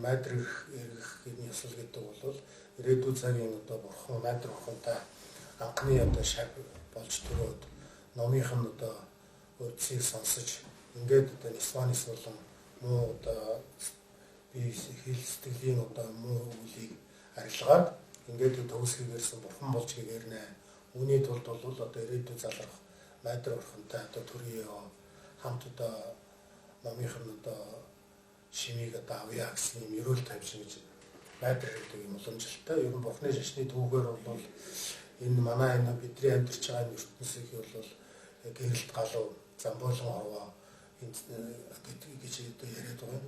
Майдар ирэх ёслол гэдэг бол ирээдүйн цагийн одоо бурхан майдар бурхантай анхны одоо шав болж төрөөд номынх нь одоо үдсийг сонсож ингээд одоо Испанис болон муу одоо би хэл сэтгэлийн одоо муу үлийг арилгаад ингээд төгсгийгээрсэн бурхан болж гэгэрнэ. Үүний тулд бол одоо ирээдүйн залрах майдар бурхантай одоо төрийн хамт одоо номынх нь одоо шимийг одоо авъя гэсэн юм ерөөл тавьсан гэж майдар гэдэг юм уламжлалтай. Ер нь бурхны шашны түүхээр бол энэ манай энэ бидний амьдарч байгаа ертөнцийг бол гэрэлт галуу замбуулан орвоо гэж одоо яриад байгаа.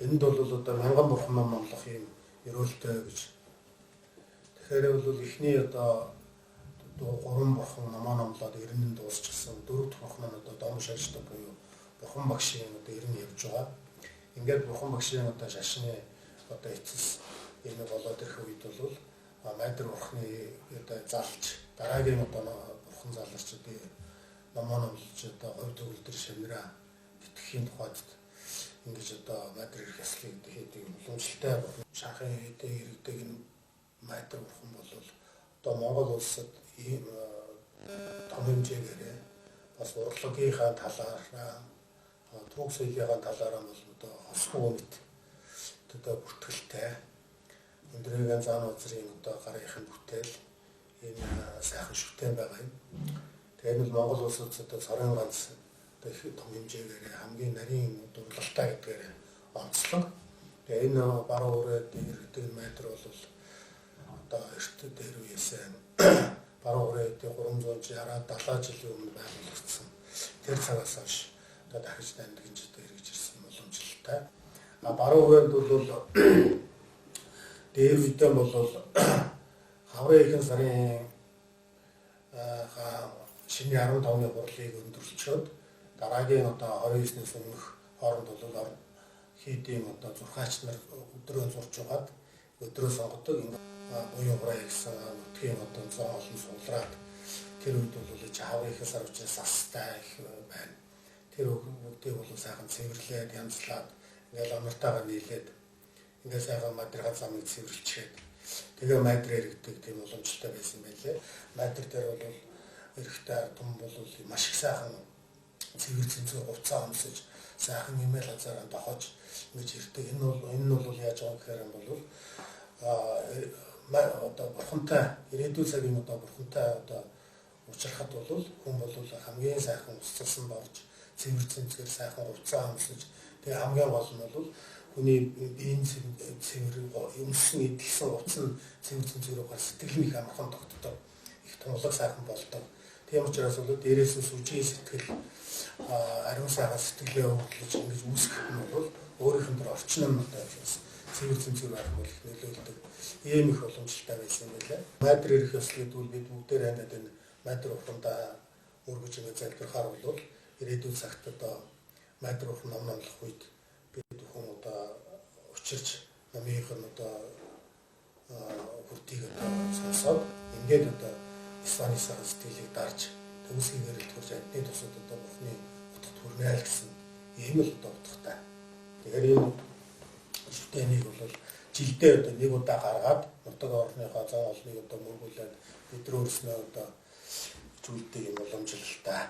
Энд бол одоо мянган бурхан номлох юм ерөөлтэй гэж. Тэгэхээр бол эхний одоо гурван бурхан номоо номлоод 90-нд дуусчихсан. Дөрөв дэх бурхан нь одоо дом шашдаг буюу бурхан багшийн одоо 90 явж байгаа. Ингээд бурхан багшийн одоо шашны одоо эцэс энэ болоод ирэх үед бол майдар бурхны одоо залж дараагийн одоо бурхан заларч одоо номоо номлож одоо говь төгөлдөр шамнараа тэтгэхийн тухайд ингэж одоо майдар ирэх ёслыг хийдэг юм уламжлалтай шанхын хэдийн иргэдэг энэ майдар бурхан бол одоо Монгол улсад ийм том хэмжээгээр бас урлагийнхаа талаараа түүх соёлын талаараа бол одоо хосгүй мэт одоо бүртгэлтэй өндрийн зан уузрын одоо гарынхын бүтээл энэ сайхан шүтэн байгаа юм. Тэгээ энэ бол Монгол улсад одоо цорын ганц одоо их том хэмжээгээр хамгийн нарийн дурлалтай гэдгээр онцлог. Тэгээ энэ баруун өрөөд иргэдэг майдар бол одоо эрт дээр үеэсээ баруун өрөөд 360-70 жилийн өмнө байгуулагдсан. Тэр цагаас хойш одоо дахиж дамжиж одоо эргэж ирсэн уламжлалтай. Баруун өрөөнд бол дээр үедээ бол хаврын ихэнх сарын шинэ 15-ны хурлыг өндөрлөчөөд дараагийн одоо 29-ээс өмнөх хооронд бол хийдийн одоо зурхаач нар өдрөө зурж угаад өдрөө сонгодог буюу хураа гэсэн нутгийн одоо зон олон суулраад тэр үед бол хаврын ихэнх сар учраас астай их байна. Тэр бүгдийг бол сайхан цэвэрлээд янзлаад ингээл амартаагаа нийлээд ингээд сайхан мадрага замыг цэвэрлчихэд тэгээ майдар иргэдэг тийм уламжлалтай байсан байлээ. Майдар дээр бол эрэхтэй том бол маш их сайхан цэвэр цэнцүү хувцас өмсөж сайхан нэмэл хазаараа дохож ингэж ирдэг. Энэ бол яаж байгаа гэхээр бол одоо бурхантай ирээдүйн цагийн одоо бурхантай одоо уулзрахад бол хүн бол хамгийн сайхан устсан борж цэвэр цэнцгээр сайхан хувцас өмсөж тэгээ хамгийн гол нь бол хүний биеийн цэвэр өмсөн эдэлсэн хувцас нь цэвэр цэнцгээр гал сэтгэл нэг амархан тогтдог. Их тунгалаг сайхан болдог. Тийм учраас бол дээрээс нь сүжийн сэтгэл ариун сайхан сэтгэлээ өвлөж ингэж үүсгэх нь бол өөрийнх нь орчин амьтаа биш цэвэр цэнцгээр байх бол их нөлөөлдөг. Ийм их боломжтой байсан юм байлаа. Майдар ирэх ёслол гэдэг бол бид бүгдээр ханаад энэ майдар ухрандаа өргөж ингэ залбирахаар бол ирээдүйн цагт одоо майдар ухран ном номлох үед бид хүн одоо учирч номынх нь одоо хүртийг одоо сонсоод ингээд одоо Испанис сэтгэлийг дарж төгсгийгээр л төрж амтны тусад одоо бурхны утгад хүрнэ л гэсэн ийм л одоо утгатай. Тэгэхээр энэ шүтэнийг бол жилдээ одоо нэг удаа гаргаад нутаг орныхоо зан олныг одоо мөргүүлээд бид нар өөрснөө одоо зүйлдэг юм уламжлалтай.